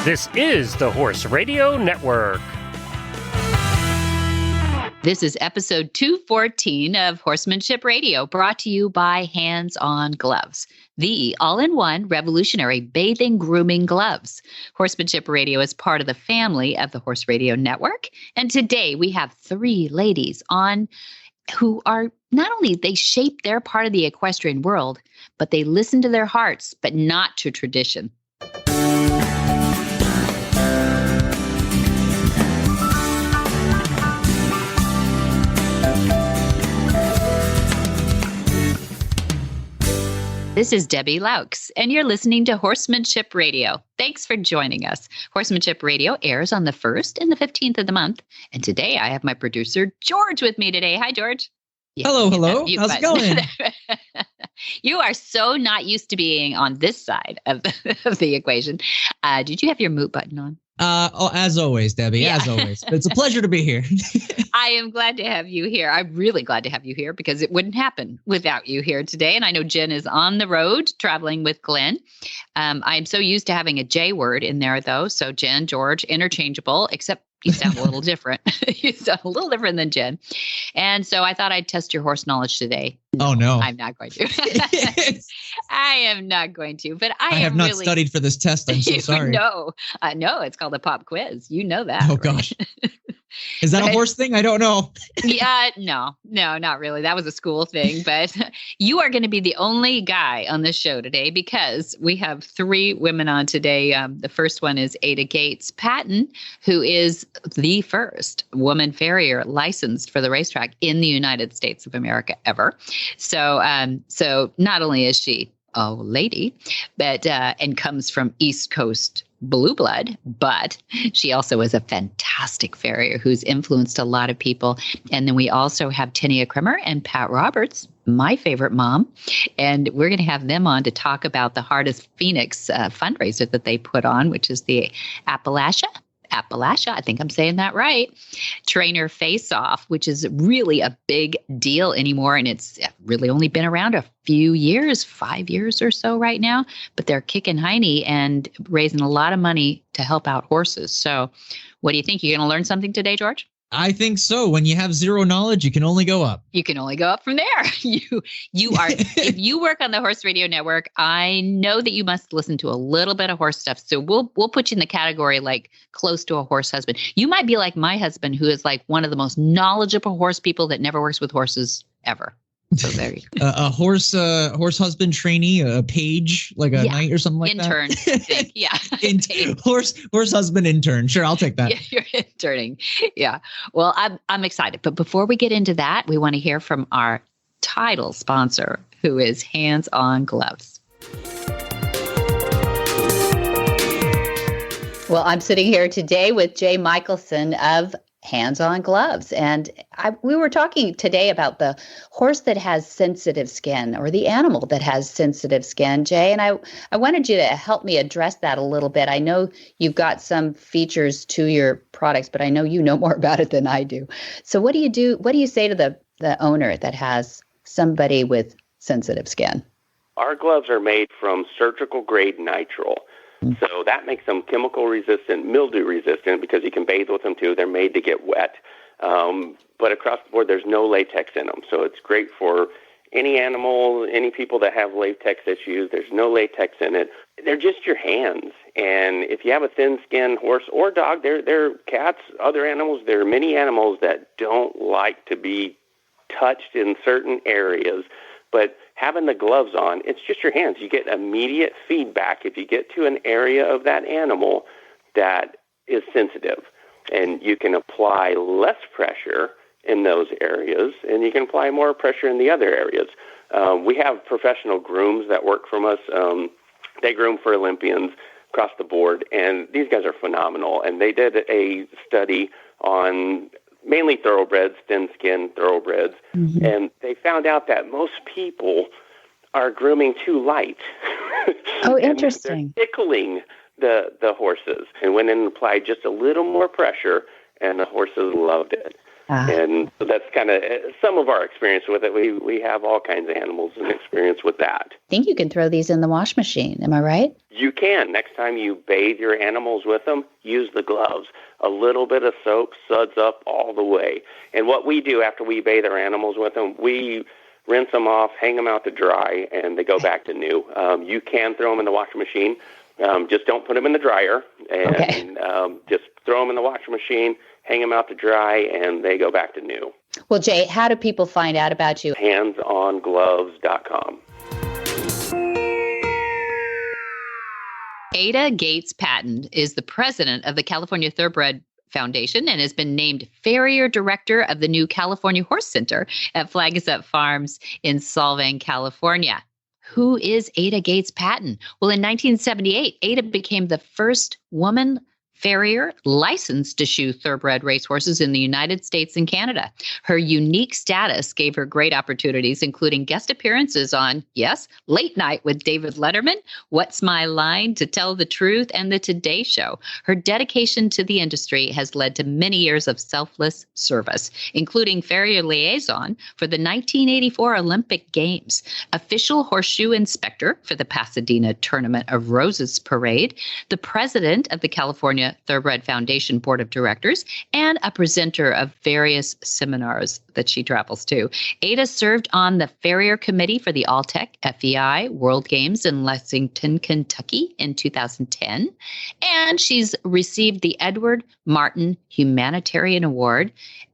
This is the Horse Radio Network. This is episode 214 of Horsemanship Radio, brought to you by HandsOnGloves, the all-in-one revolutionary bathing grooming gloves. Horsemanship Radio is part of the family of the Horse Radio Network. And today we have three ladies on who are not only they shape their part of the equestrian world, but they listen to their hearts, but not to tradition. This is Debbie Laux, and you're listening to Horsemanship Radio. Thanks for joining us. Horsemanship Radio airs on the 1st and the 15th of the month. And today I have my producer, George, with me today. Hi, George. Yeah, hello. How's it going? You are so not used to being on this side of the equation. Did you have your mute button on? As always, Debbie, as always. But it's a pleasure to be here. I am glad to have you here. I'm really glad to have you here because it wouldn't happen without you here today. And I know Jen is on the road traveling with Glenn. I'm so used to having a J word in there, though. So Jen, George, interchangeable, except you sound a little different. You sound a little different than Jen. And so I thought I'd test your horse knowledge today. No. I'm not going to. I am not going to, but I have not studied for this test. I'm so sorry. No, it's called a pop quiz. You know that. Oh, right? gosh. Is that a horse thing? I don't know. Yeah, no, not really. That was a school thing, but you are going to be the only guy on this show today because we have three women on today. The first one is Ada Gates Patton, who is the first woman farrier licensed for the racetrack in the United States of America ever. So not only is she a lady, but and comes from East Coast blue blood, but she also is a fantastic farrier who's influenced a lot of people. And then we also have Tinia Creamer and Pat Roberts, my favorite mom, and we're going to have them on to talk about the Hardest Phoenix fundraiser that they put on, which is the Appalachia, I think I'm saying that right, Trainer Face Off, which is really a big deal anymore. And it's really only been around a few years, 5 years or so right now, but they're kicking hiney and raising a lot of money to help out horses. So what do you think? You're going to learn something today, George? I think so. When you have zero knowledge, you can only go up. You can only go up from there. You are, if you work on the Horse Radio Network, I know that you must listen to a little bit of horse stuff. So we'll put you in the category like close to a horse husband. You might be like my husband, who is like one of the most knowledgeable horse people that never works with horses ever. So there you go. A horse husband trainee, a page, like a knight or something like intern, that. I think. Yeah. horse husband intern. Sure, I'll take that. Yeah, you're interning. Yeah. Well, I'm excited. But before we get into that, we want to hear from our title sponsor, who is HandsOnGloves. Well, I'm sitting here today with Jay Michelson of HandsOnGloves. And we were talking today about the horse that has sensitive skin, or the animal that has sensitive skin, Jay. And I wanted you to help me address that a little bit. I know you've got some features to your products, but I know you know more about it than I do. So what do you do? What do you say to the owner that has somebody with sensitive skin? Our gloves are made from surgical grade nitrile. So that makes them chemical resistant, mildew resistant, because you can bathe with them too. They're made to get wet. But across the board, there's no latex in them. So it's great for any animal, any people that have latex issues. There's no latex in it. They're just your hands. And if you have a thin-skinned horse or dog, they're cats, other animals. There are many animals that don't like to be touched in certain areas. But having the gloves on, it's just your hands. You get immediate feedback if you get to an area of that animal that is sensitive. And you can apply less pressure in those areas, and you can apply more pressure in the other areas. We have professional grooms that work from us. They groom for Olympians across the board, and these guys are phenomenal. And they did a study on mainly thoroughbreds, thin-skinned thoroughbreds, and they found out that most people are grooming too light. Oh, interesting. They're tickling the horses, and went in and applied just a little more pressure, and the horses loved it. And so that's kind of some of our experience with it. We have all kinds of animals and experience with that. I think you can throw these in the wash machine. Am I right? You can. Next time you bathe your animals with them, use the gloves. A little bit of soap suds up all the way. And what we do after we bathe our animals with them, we rinse them off, hang them out to dry, and they go back to new. You can throw them in the washing machine. Just don't put them in the dryer. And just throw them in the washing machine, hang them out to dry, and they go back to new. Well, Jay, how do people find out about you? HandsOnGloves.com. Ada Gates Patton is the president of the California Thoroughbred Foundation and has been named Farrier Director of the new California Horse Center at Flag Is Up Farms in Solvang, California. Who is Ada Gates Patton? Well, in 1978, Ada became the first woman farrier licensed to shoe thoroughbred racehorses in the United States and Canada. Her unique status gave her great opportunities, including guest appearances on, yes, Late Night with David Letterman, What's My Line, To Tell the Truth, and The Today Show. Her dedication to the industry has led to many years of selfless service, including farrier liaison for the 1984 Olympic Games, official horseshoe inspector for the Pasadena Tournament of Roses Parade, the president of the California Thoroughbred Foundation Board of Directors, and a presenter of various seminars that she travels to. Ada served on the Farrier Committee for the Alltech FEI World Games in Lexington, Kentucky in 2010, and she's received the Edward Martin Humanitarian Award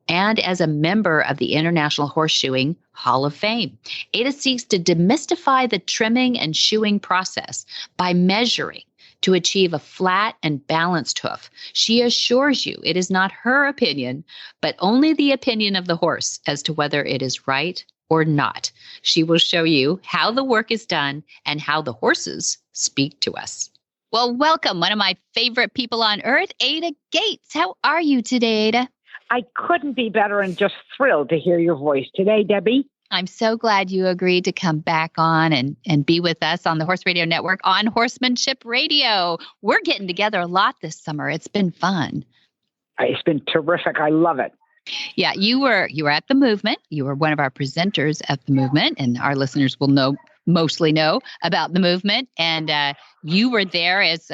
and as a member of the International Horseshoeing Hall of Fame. Ada seeks to demystify the trimming and shoeing process by measuring to achieve a flat and balanced hoof. She assures you it is not her opinion, but only the opinion of the horse as to whether it is right or not. She will show you how the work is done and how the horses speak to us. Well, welcome, one of my favorite people on earth, Ada Gates. How are you today, Ada? I couldn't be better and just thrilled to hear your voice today, Debbie. I'm so glad you agreed to come back on and be with us on the Horse Radio Network on Horsemanship Radio. We're getting together a lot this summer. It's been fun. It's been terrific. I love it. Yeah, you were at the movement. You were one of our presenters at the movement, and our listeners will mostly know about the movement. And you were there as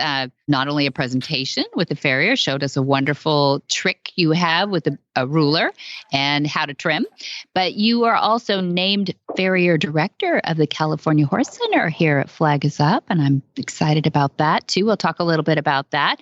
not only a presentation with the farrier, showed us a wonderful trick you have with a ruler and how to trim, but you are also named Farrier Director of the California Horse Center here at Flag Is Up, and I'm excited about that too. We'll talk a little bit about that.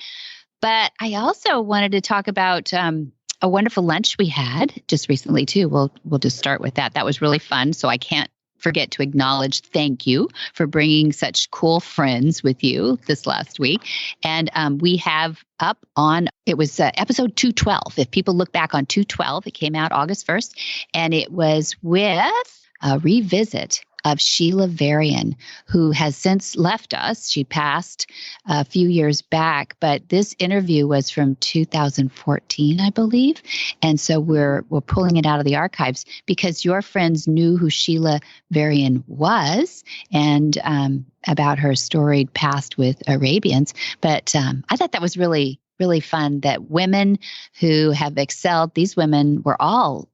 But I also wanted to talk about a wonderful lunch we had just recently too. We'll just start with that. That was really fun. So I can't forget to acknowledge thank you for bringing such cool friends with you this last week. And we have up on, it was episode 212. If people look back on 212, it came out August 1st, and it was with a revisit of Sheila Varian, who has since left us. She passed a few years back, but this interview was from 2014, I believe. And so we're pulling it out of the archives because your friends knew who Sheila Varian was and about her storied past with Arabians. But I thought that was really, really fun that women who have excelled, these women were all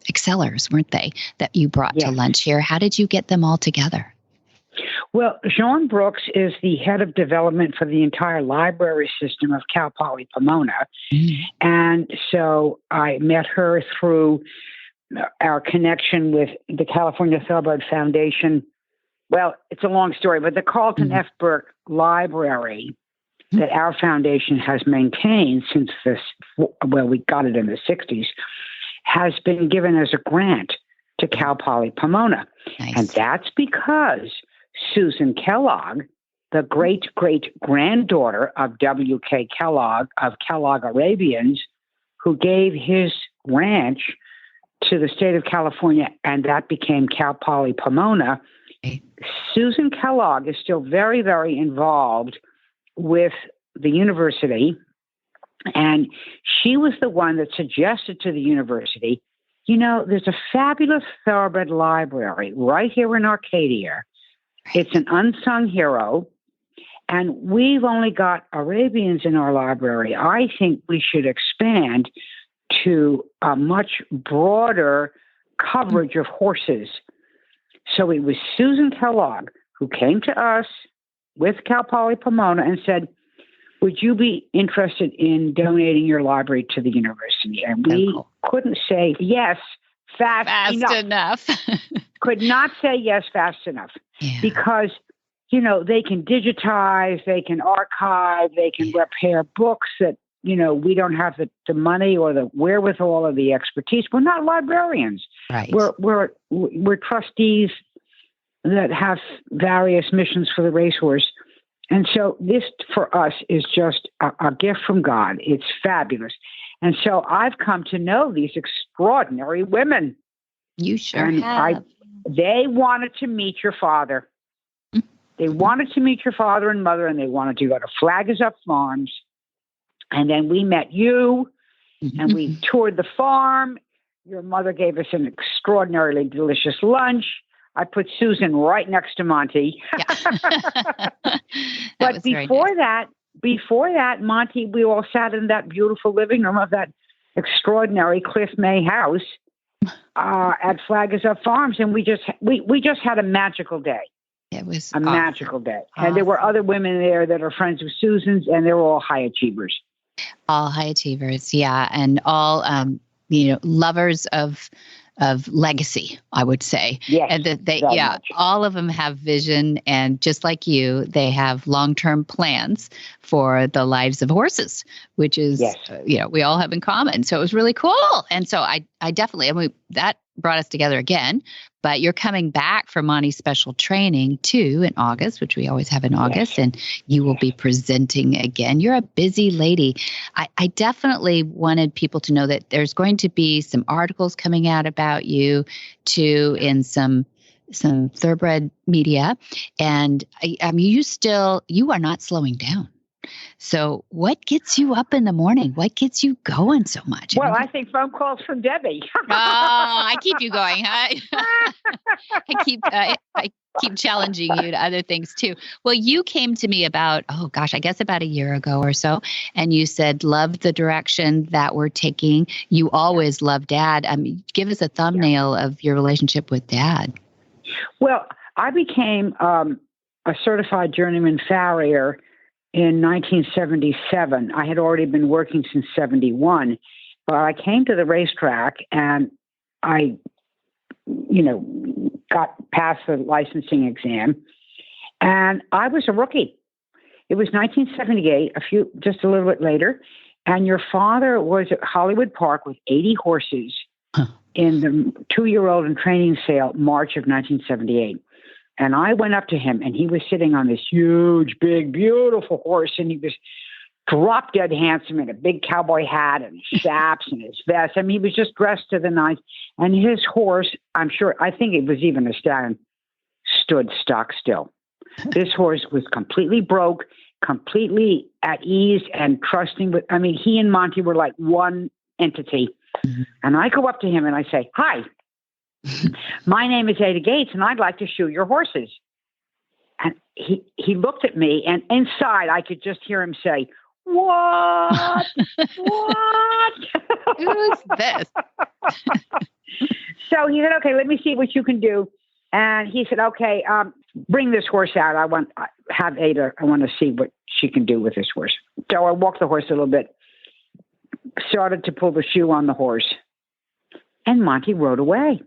excellers, weren't they, that you brought to lunch here? How did you get them all together? Well, Jean Brooks is the head of development for the entire library system of Cal Poly Pomona. And so I met her through our connection with the California Thoroughbred Foundation. Well, it's a long story, but the Carlton F. Burke Library that our foundation has maintained since we got it in the 60s, has been given as a grant to Cal Poly Pomona. Nice. And that's because Susan Kellogg, the great-great-granddaughter of W.K. Kellogg of Kellogg Arabians, who gave his ranch to the state of California, and that became Cal Poly Pomona. Susan Kellogg is still very, very involved with the university, and she was the one that suggested to the university, there's a fabulous thoroughbred library right here in Arcadia. It's an unsung hero, and we've only got Arabians in our library. I think we should expand to a much broader coverage of horses. So it was Susan Kellogg who came to us with Cal Poly Pomona and said, would you be interested in donating your library to the university? And we couldn't say yes fast enough. Could not say yes fast enough because, they can digitize, they can archive, they can repair books that, we don't have the money or the wherewithal or the expertise. We're not librarians. Right. We're trustees that have various missions for the racehorse. And so this for us is just a gift from God. It's fabulous. And so I've come to know these extraordinary women. You sure have. They wanted to meet your father. They wanted to meet your father and mother, and they wanted to go to Flaggers Up Farms. And then we met you, and we toured the farm. Your mother gave us an extraordinarily delicious lunch. I put Susan right next to Monty. But before that, Monty, we all sat in that beautiful living room of that extraordinary Cliff May house at Flaggers Up Farms, and we just had a magical day. It was a magical day. Awesome. And there were other women there that are friends with Susan's, and they were all high achievers. All high achievers, yeah, and all lovers of legacy, I would say. Yes, and that all of them have vision, and just like you, they have long-term plans for the lives of horses, which is we all have in common. So it was really cool, and so I definitely, that brought us together again. But you're coming back for Monty's special training too in August, which we always have in August, and you will be presenting again. You're a busy lady. I definitely wanted people to know that there's going to be some articles coming out about you too in some Thoroughbred media. And I mean, you are not slowing down. So what gets you up in the morning? What gets you going so much? Well, I think phone calls from Debbie. I keep you going, huh? I keep challenging you to other things too. Well, you came to me about a year ago or so, and you said, love the direction that we're taking. You always loved Dad. Give us a thumbnail of your relationship with Dad. Well, I became a certified journeyman farrier in 1977. I had already been working since 71, but I came to the racetrack and I, got past the licensing exam, and I was a rookie. It was 1978, just a little bit later, and your father was at Hollywood Park with 80 horses in the 2-year-old and training sale, March of 1978. And I went up to him, and he was sitting on this huge, big, beautiful horse, and he was drop dead handsome in a big cowboy hat and chaps and his vest. I mean, he was just dressed to the nines. And his horse, I think it was even a stallion, stood stock still. This horse was completely broke, completely at ease and trusting. He and Monty were like one entity. Mm-hmm. And I go up to him and I say, "Hi. My name is Ada Gates, and I'd like to shoe your horses." And he looked at me, and inside I could just hear him say, "What? What? Who's this?" So he said, "Okay, let me see what you can do." And he said, "Okay, bring this horse out. I want to see what she can do with this horse." So I walked the horse a little bit, started to pull the shoe on the horse, and Monty rode away.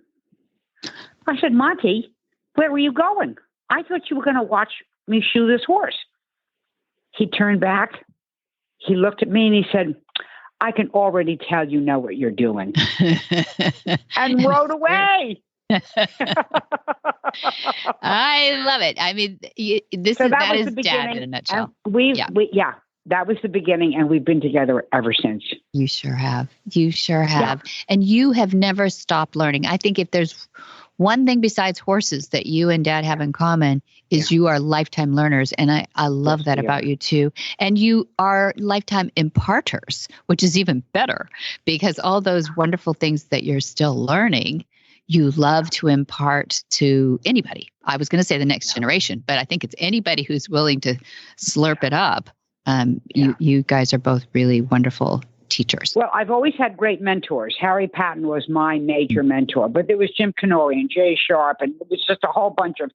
I said, "Monty, where were you going? I thought you were going to watch me shoe this horse." He turned back. He looked at me and he said, "I can already tell you know what you're doing." And rode away. I love it. I mean, that is Dad in a nutshell. That was the beginning, and we've been together ever since. You sure have. You sure have. Yeah. And you have never stopped learning. I think if there's one thing besides horses that you and Dad have in common is you are lifetime learners. And I love that about you too. And you are lifetime imparters, which is even better because all those wonderful things that you're still learning, you love to impart to anybody. I was going to say the next generation, but I think it's anybody who's willing to slurp it up. You guys are both really wonderful teachers? Well, I've always had great mentors. Harry Patton was my major mentor, but there was Jim Canori and Jay Sharp, and it was just a whole bunch of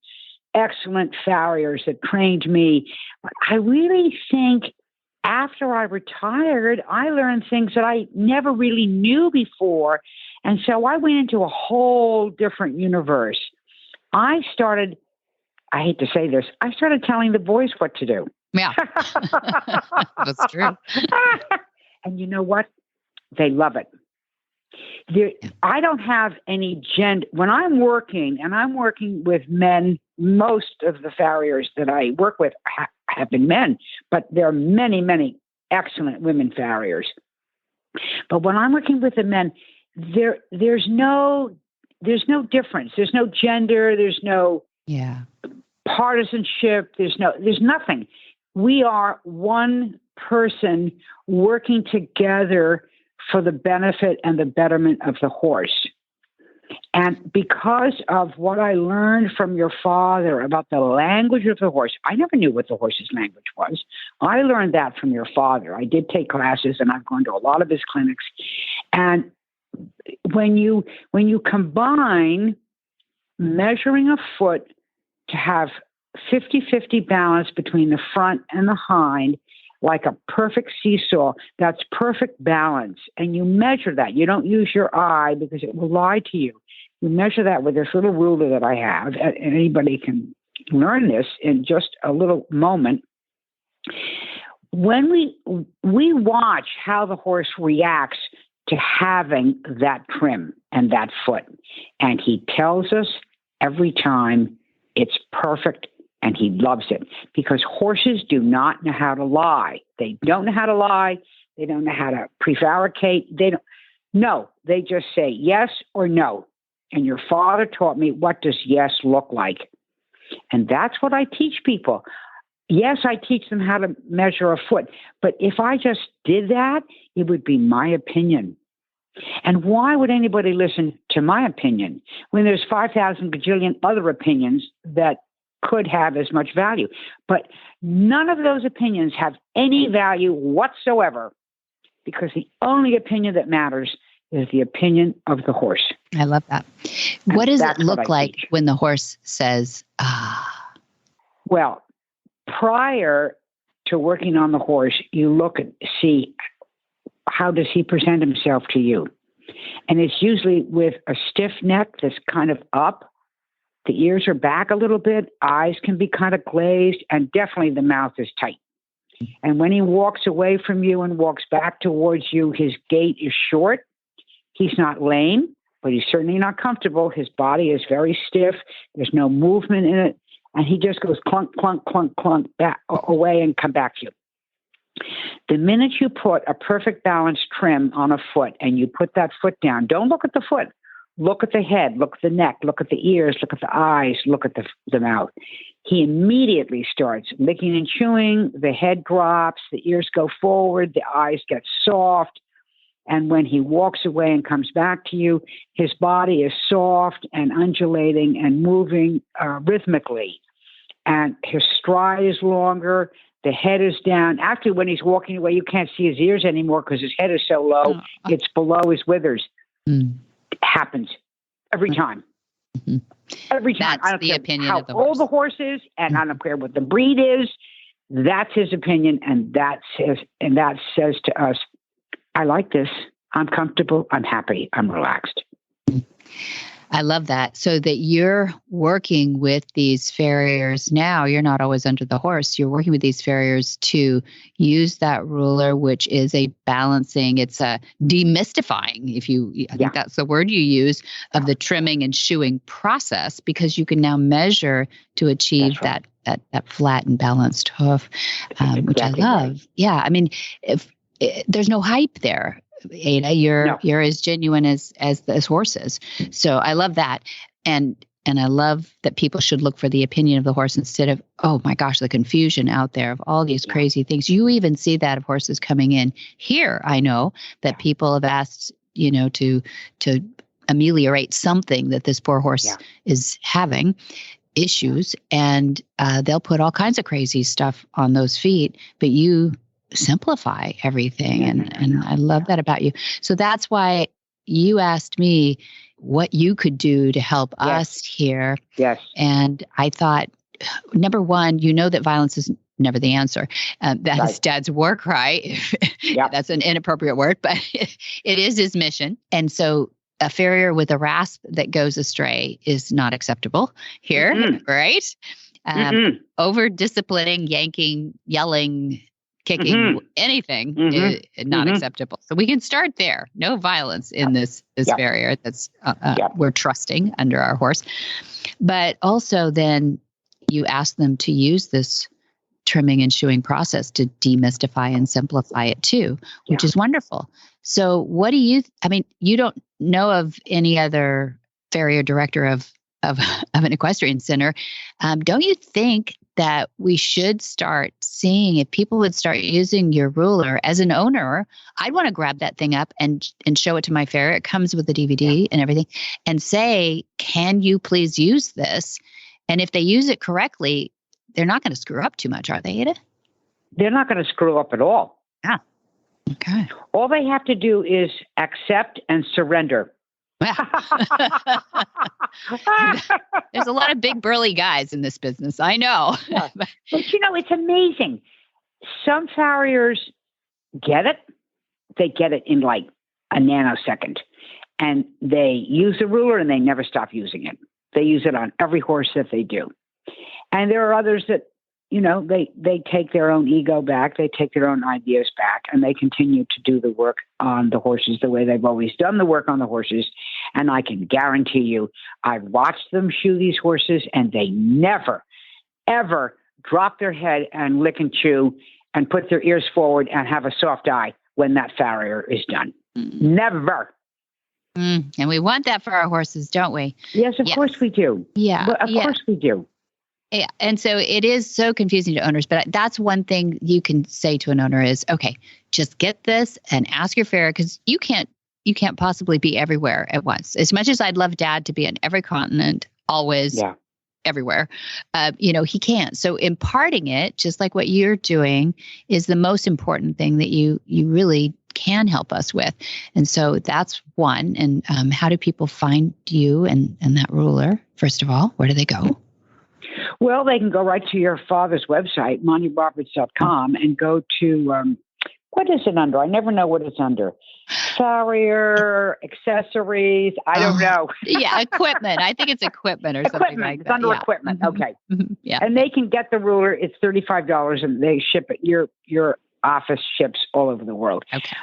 excellent farriers that trained me. But I really think after I retired, I learned things that I never really knew before. And so I went into a whole different universe. I hate to say this, I started telling the boys what to do. Yeah, that's true. And you know what? They love it. I don't have any gender. When I'm working, and I'm working with men, most of the farriers that I work with have been men, but there are many, many excellent women farriers. But when I'm working with the men, there's no difference. There's no gender. There's no partisanship. There's nothing. We are one person working together for the benefit and the betterment of the horse. And because of what I learned from your father about the language of the horse, I never knew what the horse's language was. I learned that from your father. I did take classes, and I've gone to a lot of his clinics. And when you combine measuring a foot to have 50-50 balance between the front and the hind, like a perfect seesaw, that's perfect balance. And you measure that. You don't use your eye because it will lie to you. You measure that with this little ruler that I have, and anybody can learn this in just a little moment. When we watch how the horse reacts to having that trim and that foot, and he tells us every time it's perfect, and he loves it, because horses do not know how to lie. They don't know how to lie. They don't know how to prevaricate. They just say yes or no. And your father taught me, what does yes look like? And that's what I teach people. Yes, I teach them how to measure a foot. But if I just did that, it would be my opinion. And why would anybody listen to my opinion when there's 5,000 gajillion other opinions that could have as much value? But none of those opinions have any value whatsoever, because the only opinion that matters is the opinion of the horse. I love that. What does it look like when the horse says, ah? Well, prior to working on the horse, you look and see, how does he present himself to you? And it's usually with a stiff neck that's kind of up. The ears are back a little bit. Eyes can be kind of glazed, and definitely the mouth is tight. And when he walks away from you and walks back towards you, his gait is short. He's not lame, but he's certainly not comfortable. His body is very stiff. There's no movement in it. And he just goes clunk, clunk, clunk, clunk, back away and come back to you. The minute you put a perfect balanced trim on a foot and you put that foot down, don't look at the foot. Look at the head, look at the neck, look at the ears, look at the eyes, look at the mouth. He immediately starts licking and chewing. The head drops, the ears go forward, the eyes get soft. And when he walks away and comes back to you, his body is soft and undulating and moving rhythmically. And his stride is longer. The head is down. Actually, when he's walking away, you can't see his ears anymore because his head is so low. It's below his withers. It happens every time. Mm-hmm. Every time. That's I don't the care opinion how of the horse. old the horse is, and I don't care what the breed is. That's his opinion, and that says to us, I like this. I'm comfortable. I'm happy. I'm relaxed. I love that. So that you're working with these farriers now, you're not always under the horse. You're working with these farriers to use that ruler, which is a balancing, it's a demystifying, I think that's the word you use, of the trimming and shoeing process, because you can now measure to achieve that flat and balanced hoof, which I love. Right. Yeah. I mean, there's no hype there. Ada, you're as genuine as horses. So I love that. And I love that people should look for the opinion of the horse instead of, oh my gosh, the confusion out there of all these crazy things. You even see that of horses coming in here. I know that people have asked, to ameliorate something that this poor horse is having issues, and they'll put all kinds of crazy stuff on those feet, but you simplify everything. And I love that about you. So that's why you asked me what you could do to help us here. Yes. And I thought, number one, you know that violence is never the answer. That is Dad's war cry. That's an inappropriate word, but it is his mission. And so a farrier with a rasp that goes astray is not acceptable here, right? Over disciplining, yanking, yelling, kicking, anything is not acceptable. So we can start there. No violence in this farrier that's we're trusting under our horse. But also then you ask them to use this trimming and shoeing process to demystify and simplify it too, which is wonderful. So what do you, you don't know of any other farrier director of an equestrian center. Don't you think that we should start seeing, if people would start using your ruler as an owner, I'd want to grab that thing up and show it to my farrier. It comes with a DVD and everything, and say, can you please use this? And if they use it correctly, they're not going to screw up too much, are they, Ada? They're not going to screw up at all. Ah, okay. All they have to do is accept and surrender. There's a lot of big burly guys in this business. I know. But it's amazing. Some farriers get it. They get it in like a nanosecond. And they use the ruler and they never stop using it. They use it on every horse that they do. And there are others that, they take their own ego back. They take their own ideas back, and they continue to do the work on the horses the way they've always done the work on the horses. And I can guarantee you, I've watched them shoe these horses, and they never, ever drop their head and lick and chew and put their ears forward and have a soft eye when that farrier is done. Never. And we want that for our horses, don't we? Yes, of course we do. Yeah. Of course we do. Yeah. And so it is so confusing to owners, but that's one thing you can say to an owner is, okay, just get this and ask your farrier, because you can't possibly be everywhere at once. As much as I'd love Dad to be on every continent, always, everywhere, he can't. So imparting it, just like what you're doing, is the most important thing that you really can help us with. And so that's one. And how do people find you and that ruler? First of all, where do they go? Well, they can go right to your father's website, MontyRoberts.com, and go to, what is it under? I never know what it's under. Farrier, accessories, I don't know. Equipment. I think it's equipment or something like that. It's under equipment. Okay. Yeah. And they can get the ruler. It's $35, and they ship it. Your office ships all over the world. Okay.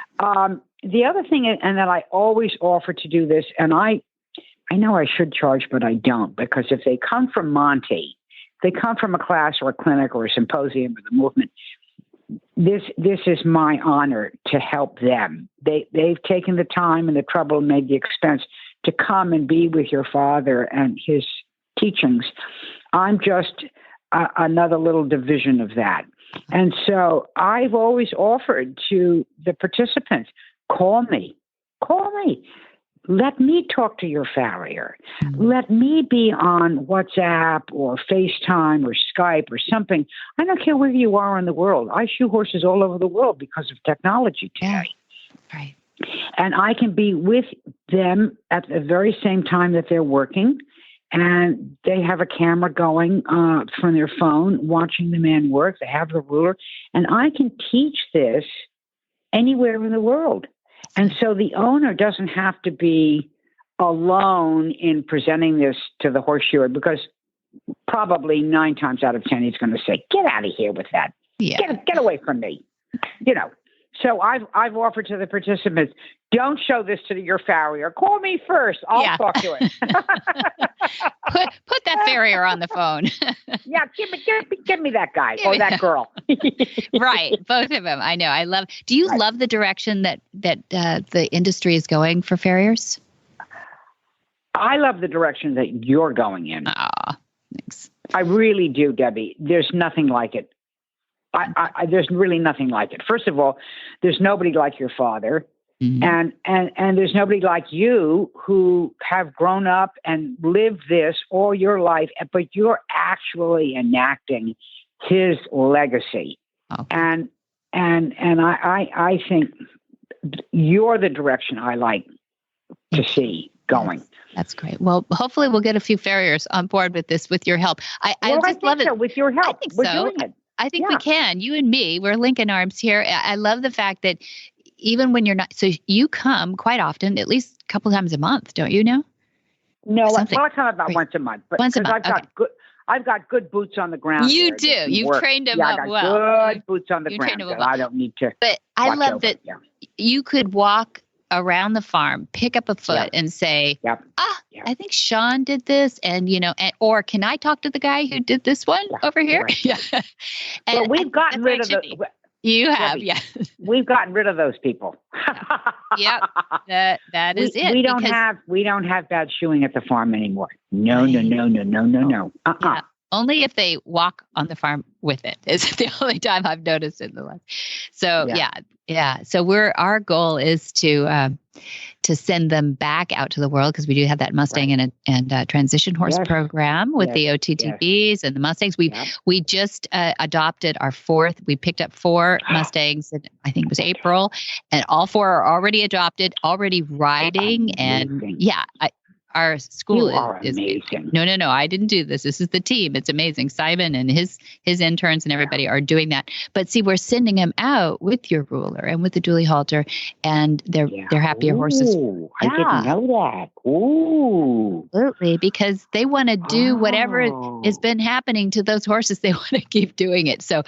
The other thing, and that I always offer to do this, and I know I should charge, but I don't, because if they come from Monty, they come from a class or a clinic or a symposium or the movement, this is my honor to help them. They've taken the time and the trouble and made the expense to come and be with your father and his teachings. I'm just another little division of that. And so I've always offered to the participants, call me. Let me talk to your farrier. Let me be on WhatsApp or FaceTime or Skype or something. I don't care where you are in the world. I shoe horses all over the world because of technology today. Right. And I can be with them at the very same time that they're working. And they have a camera going from their phone, watching the man work. They have the ruler. And I can teach this anywhere in the world. And so the owner doesn't have to be alone in presenting this to the horseshoer, because probably 9 times out of 10, he's going to say, get out of here with that. Yeah. Get away from me. So I've offered to the participants, don't show this to your farrier. Call me first. I'll talk to it. put that farrier on the phone. Give me that guy or that girl. Right. Both of them. I know. Do you love the direction that the industry is going for farriers? I love the direction that you're going in. Thanks. I really do, Debbie. There's nothing like it. There's really nothing like it. First of all, there's nobody like your father. Mm-hmm. And there's nobody like you who have grown up and lived this all your life, but you're actually enacting his legacy. Okay. I think you're the direction I like to see going. That's great. Well, hopefully we'll get a few farriers on board with this with your help. I just love it. So. With your help, I think we're so. doing it. I think we can. You and me, we're linking arms here. I love the fact that even when you're not, so you come quite often, at least a couple times a month, don't you know? No, I come about once a month. But once a month. I've got good boots on the ground. You do. You've trained them up well. Good boots on the ground. I don't need to. But I love that you could walk around the farm, pick up a foot and say, I think Sean did this. And, or can I talk to the guy who did this one over here? Right. Yeah. And well, we've gotten rid of the. You have, We've gotten rid of those people. Yep, that is it. We don't have bad shoeing at the farm anymore. No. Yeah. Only if they walk on the farm with it is the only time I've noticed in the last. So yeah. So our goal is to send them back out to the world because we do have that Mustang and transition horse program with the OTTBs and the Mustangs. We just adopted our fourth. We picked up 4 Mustangs. I think it was April, and all 4 are already adopted, already riding, and our school is amazing. No. I didn't do this. This is the team. It's amazing. Simon and his interns and everybody are doing that. But see, we're sending them out with your ruler and with the dually halter, and they're happier horses. I didn't know that. Ooh, absolutely, because they want to do whatever has been happening to those horses. They want to keep doing it. So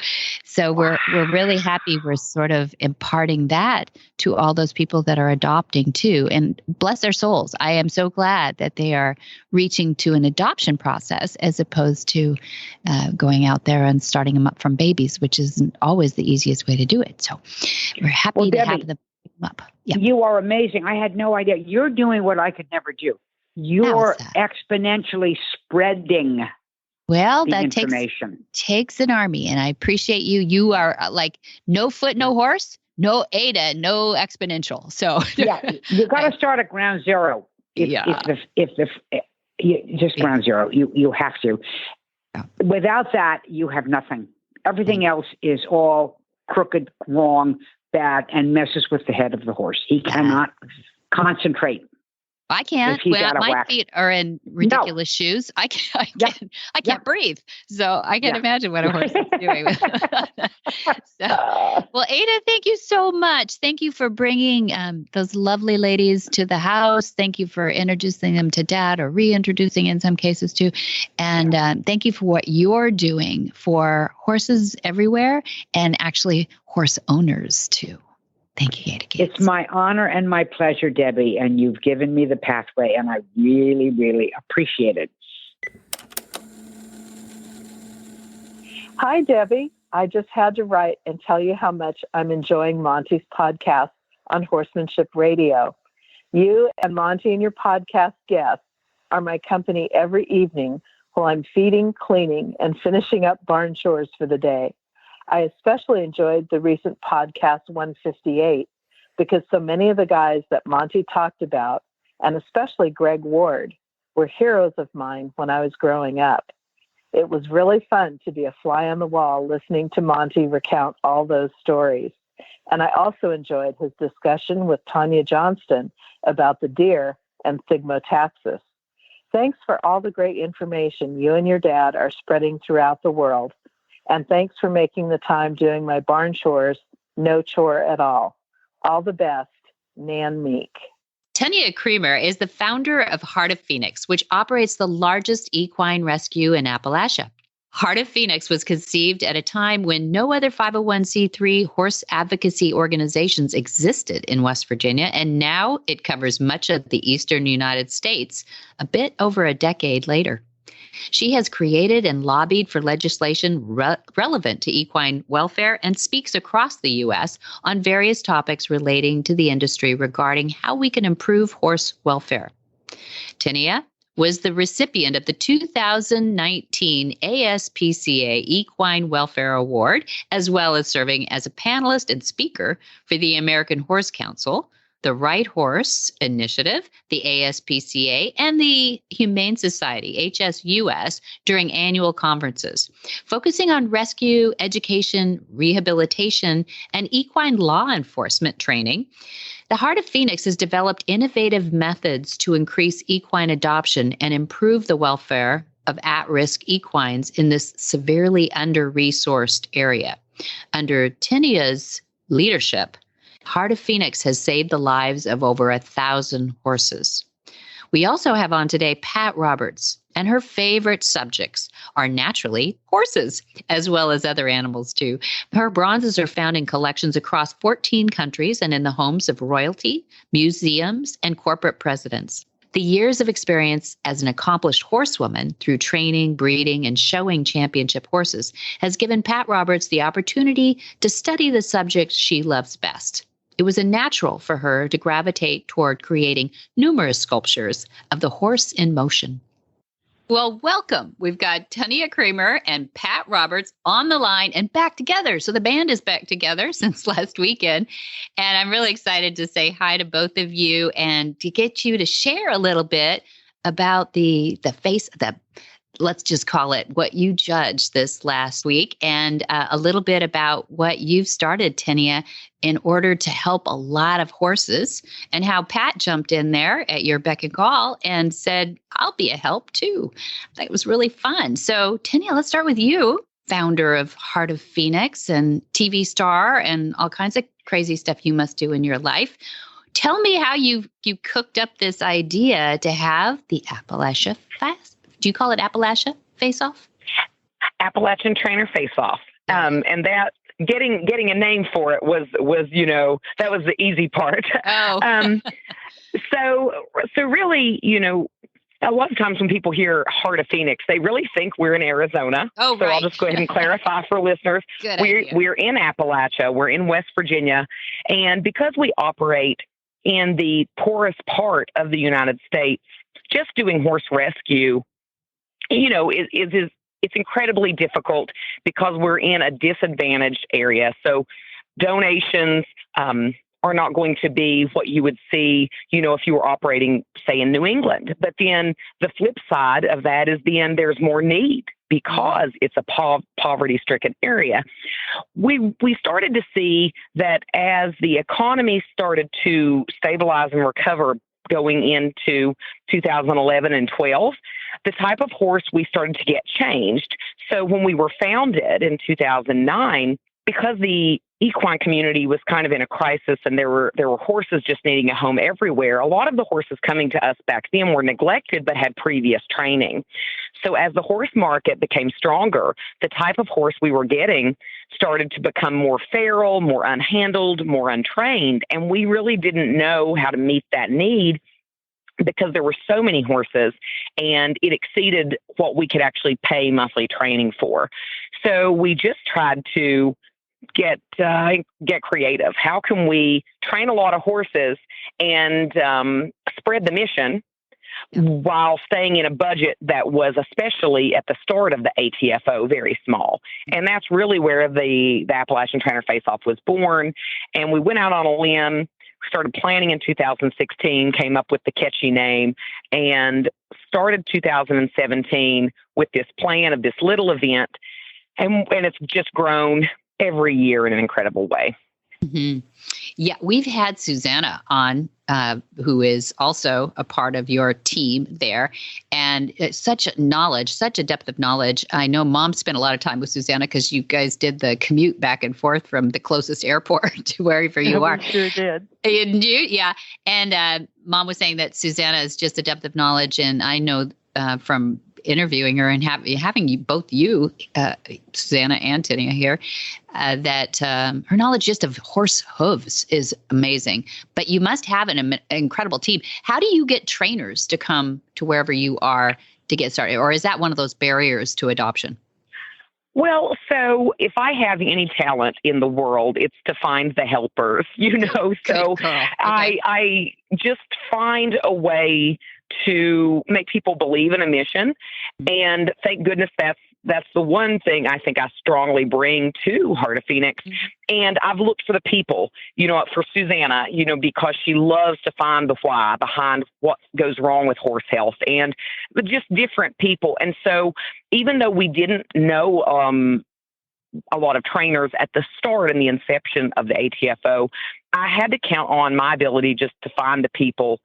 we're really happy. We're sort of imparting that to all those people that are adopting too. And bless their souls. I am so glad that they are reaching to an adoption process as opposed to going out there and starting them up from babies, which isn't always the easiest way to do it. So we're happy to have them pick them up. Yeah. You are amazing. I had no idea. You're doing what I could never do. You're exponentially spreading that information. Takes an army, and I appreciate you. You are like no foot, no horse, no ADA, no exponential. So you got to start at ground zero. Just ground zero, you have to. Yeah. Without that, you have nothing. Everything else is all crooked, wrong, bad, and messes with the head of the horse. He cannot concentrate. I can't. My feet are in ridiculous shoes. I can't breathe. So I can't imagine what a horse is doing. Well, Ada, thank you so much. Thank you for bringing those lovely ladies to the house. Thank you for introducing them to Dad, or reintroducing in some cases too. And thank you for what you're doing for horses everywhere, and actually horse owners too. Thank you, Ada Gates. It's my honor and my pleasure, Debbie, and you've given me the pathway, and I really, really appreciate it. Hi, Debbie. I just had to write and tell you how much I'm enjoying Monty's podcast on Horsemanship Radio. You and Monty and your podcast guests are my company every evening while I'm feeding, cleaning, and finishing up barn chores for the day. I especially enjoyed the recent podcast 158 because so many of the guys that Monty talked about, and especially Greg Ward, were heroes of mine when I was growing up. It was really fun to be a fly on the wall listening to Monty recount all those stories. And I also enjoyed his discussion with Tinia Johnston about the deer and thigmotaxis. Thanks for all the great information you and your dad are spreading throughout the world. And thanks for making the time doing my barn chores no chore at all. All the best, Nan Meek. Tinia Creamer is the founder of Heart of Phoenix, which operates the largest equine rescue in Appalachia. Heart of Phoenix was conceived at a time when no other 501c3 horse advocacy organizations existed in West Virginia, and now it covers much of the eastern United States, a bit over a decade later. She has created and lobbied for legislation relevant to equine welfare and speaks across the U.S. on various topics relating to the industry regarding how we can improve horse welfare. Tinia was the recipient of the 2019 ASPCA Equine Welfare Award, as well as serving as a panelist and speaker for the American Horse Council, the Right Horse Initiative, the ASPCA, and the Humane Society, HSUS, during annual conferences, focusing on rescue, education, rehabilitation, and equine law enforcement training. The Heart of Phoenix has developed innovative methods to increase equine adoption and improve the welfare of at-risk equines in this severely under-resourced area. Under Tinia's leadership, Heart of Phoenix has saved the lives of over 1,000 horses. We also have on today Pat Roberts, and her favorite subjects are naturally horses, as well as other animals too. Her bronzes are found in collections across 14 countries and in the homes of royalty, museums, and corporate presidents. The years of experience as an accomplished horsewoman through training, breeding, and showing championship horses has given Pat Roberts the opportunity to study the subject she loves best. It was a natural for her to gravitate toward creating numerous sculptures of the horse in motion. Well, welcome. We've got Tinia Creamer and Pat Roberts on the line and back together. So the band is back together since last weekend. And I'm really excited to say hi to both of you and to get you to share a little bit about let's just call it what you judged this last week, and a little bit about what you've started, Tinia, in order to help a lot of horses, and how Pat jumped in there at your beck and call and said, I'll be a help too. That was really fun. So Tinia, let's start with you, founder of Heart of Phoenix and TV star and all kinds of crazy stuff you must do in your life. Tell me how you cooked up this idea to have the Appalachia Fast. Do you call it Appalachia Face Off? Appalachian Trainer Face Off. And that getting a name for it was that was the easy part. Oh. So really, a lot of times when people hear Heart of Phoenix, they really think we're in Arizona. Oh, so right. I'll just go ahead and clarify for listeners. We're in Appalachia. We're in West Virginia. And because we operate in the poorest part of the United States, just doing horse rescue, it's incredibly difficult because we're in a disadvantaged area. So donations are not going to be what you would see, if you were operating, say, in New England. But then the flip side of that is then there's more need because it's a poverty-stricken area. We started to see that as the economy started to stabilize and recover going into 2011 and 12, the type of horse we started to get changed. So when we were founded in 2009, because the equine community was kind of in a crisis and there were horses just needing a home everywhere, a lot of the horses coming to us back then were neglected but had previous training. So as the horse market became stronger, the type of horse we were getting started to become more feral, more unhandled, more untrained, and we really didn't know how to meet that need because there were so many horses and it exceeded what we could actually pay monthly training for. So we just tried to get creative. How can we train a lot of horses and spread the mission while staying in a budget that was, especially at the start of the ATFO, very small? And that's really where the Appalachian Trainer Face Off was born. And we went out on a limb, started planning in 2016, came up with the catchy name, and started 2017 with this plan of this little event. And it's just grown every year in an incredible way. Mm-hmm. Yeah, we've had Susanna on, who is also a part of your team there, and such knowledge, such a depth of knowledge. I know Mom spent a lot of time with Susanna because you guys did the commute back and forth from the closest airport to wherever you are. We sure did. And yeah. And Mom was saying that Susanna is just a depth of knowledge, and I know from interviewing her and having you, both you, Susanna and Tinia here, that her knowledge just of horse hooves is amazing. But you must have an incredible team. How do you get trainers to come to wherever you are to get started? Or is that one of those barriers to adoption? Well, so if I have any talent in the world, it's to find the helpers, So Okay. I just find a way to make people believe in a mission. And thank goodness that's the one thing I think I strongly bring to Heart of Phoenix. And I've looked for the people, for Susanna, because she loves to find the why behind what goes wrong with horse health and just different people. And so even though we didn't know a lot of trainers at the start and the inception of the ATFO, I had to count on my ability just to find the people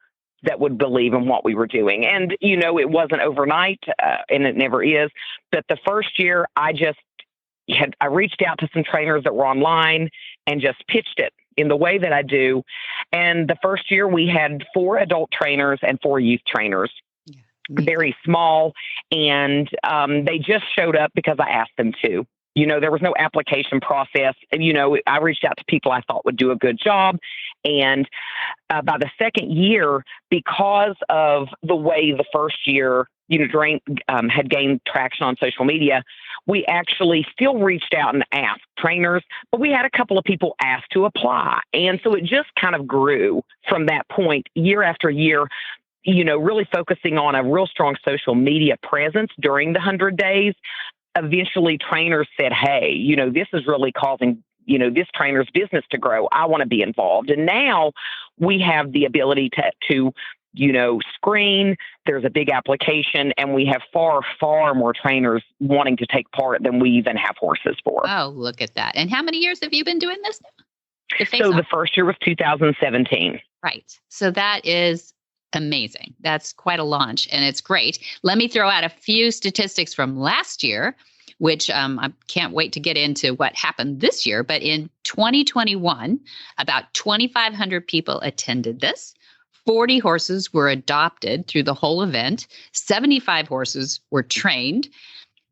that would believe in what we were doing. And, it wasn't overnight, and it never is. But the first year, I reached out to some trainers that were online and just pitched it in the way that I do. And the first year, we had 4 adult trainers and 4 youth trainers, very small. And they just showed up because I asked them to. There was no application process. I reached out to people I thought would do a good job. And by the second year, because of the way the first year, had gained traction on social media, we actually still reached out and asked trainers, but we had a couple of people ask to apply. And so it just kind of grew from that point year after year, really focusing on a real strong social media presence during the 100 days. Eventually trainers said, hey, this is really causing, this trainer's business to grow. I want to be involved. And now we have the ability to screen. There's a big application, and we have far, far more trainers wanting to take part than we even have horses for. Oh, look at that. And how many years have you been doing this now? So the first year was 2017. Right. So that is amazing. That's quite a launch, and it's great. Let me throw out a few statistics from last year, which I can't wait to get into what happened this year. But in 2021, about 2,500 people attended this. 40 horses were adopted through the whole event. 75 horses were trained.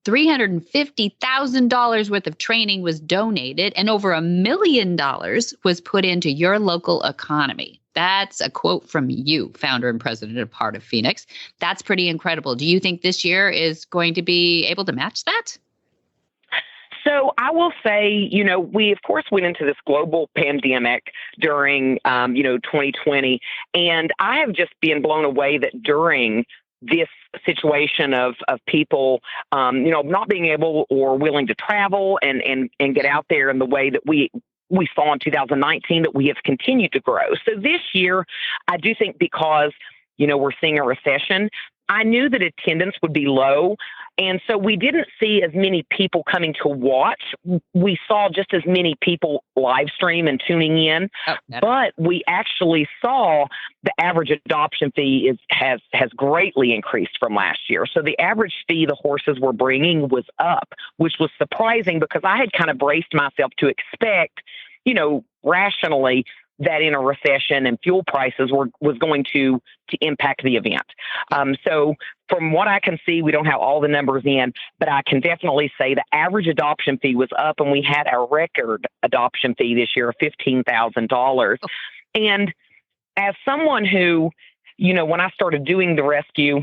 $350,000 worth of training was donated, and over $1 million was put into your local economy. That's a quote from you, founder and president of Heart of Phoenix. That's pretty incredible. Do you think this year is going to be able to match that? So I will say, we, of course, went into this global pandemic during, 2020. And I have just been blown away that during this situation of people, not being able or willing to travel and get out there in the way that we saw in 2019, that we have continued to grow. So this year, I do think because, we're seeing a recession, I knew that attendance would be low. And so we didn't see as many people coming to watch. We saw just as many people live stream and tuning in, but we actually saw the average adoption fee has greatly increased from last year. So the average fee the horses were bringing was up, which was surprising because I had kind of braced myself to expect, rationally, that in a recession and fuel prices was going to impact the event. So from what I can see, we don't have all the numbers in, but I can definitely say the average adoption fee was up, and we had a record adoption fee this year of $15,000. And as someone who, when I started doing the rescue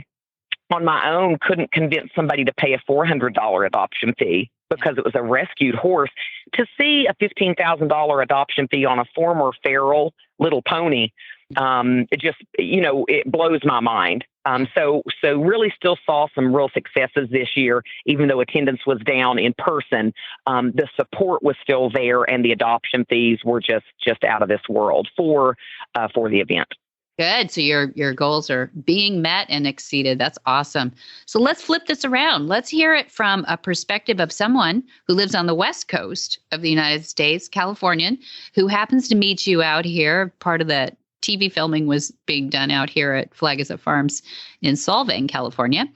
on my own, couldn't convince somebody to pay a $400 adoption fee because it was a rescued horse, to see a $15,000 adoption fee on a former feral little pony, it just, it blows my mind. So really still saw some real successes this year, even though attendance was down in person. The support was still there, and the adoption fees were just out of this world for the event. Good. So your goals are being met and exceeded. That's awesome. So let's flip this around. Let's hear it from a perspective of someone who lives on the West Coast of the United States, Californian, who happens to meet you out here. Part of the TV filming was being done out here at Flagasa Farms in Solvang, California.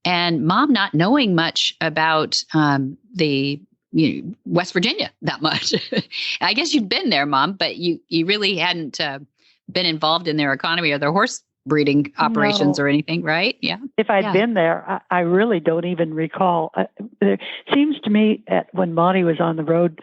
And mom not knowing much about the West Virginia that much. I guess you'd been there, Mom, but you really hadn't been involved in their economy or their horse breeding operations or anything, right? Yeah. If I'd been there, I really don't even recall. It seems to me that when Monty was on the road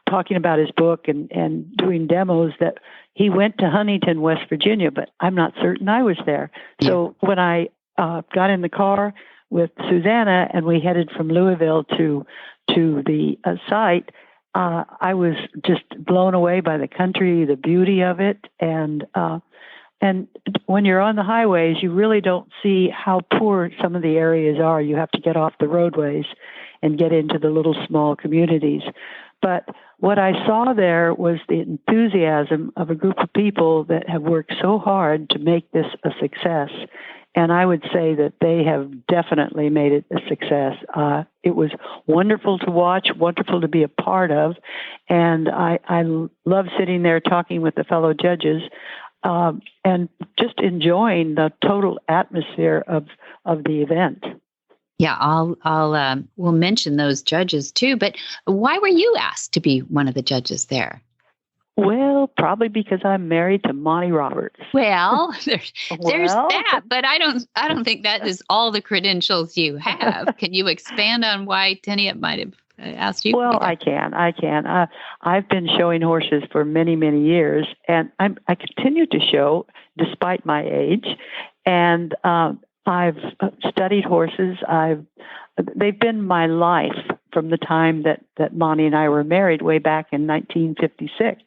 talking about his book and doing demos that he went to Huntington, West Virginia, but I'm not certain I was there. So when I got in the car with Susanna and we headed from Louisville to the site, I was just blown away by the country, the beauty of it. And when you're on the highways, you really don't see how poor some of the areas are. You have to get off the roadways. and get into the little small communities. But what I saw there was the enthusiasm of a group of people that have worked so hard to make this a success. And I would say that they have definitely made it a success. It was wonderful to watch, wonderful to be a part of. And I love sitting there talking with the fellow judges and just enjoying the total atmosphere of the event. Yeah, we'll mention those judges too. But why were you asked to be one of the judges there? Well, probably because I'm married to Monty Roberts. Well, there's that, but I don't think that is all the credentials you have. Can you expand on why Tinia might have asked you? Well, I can. I've been showing horses for many, many years, and I continue to show despite my age. And I've studied horses. They've been my life from the time that Monty and I were married way back in 1956.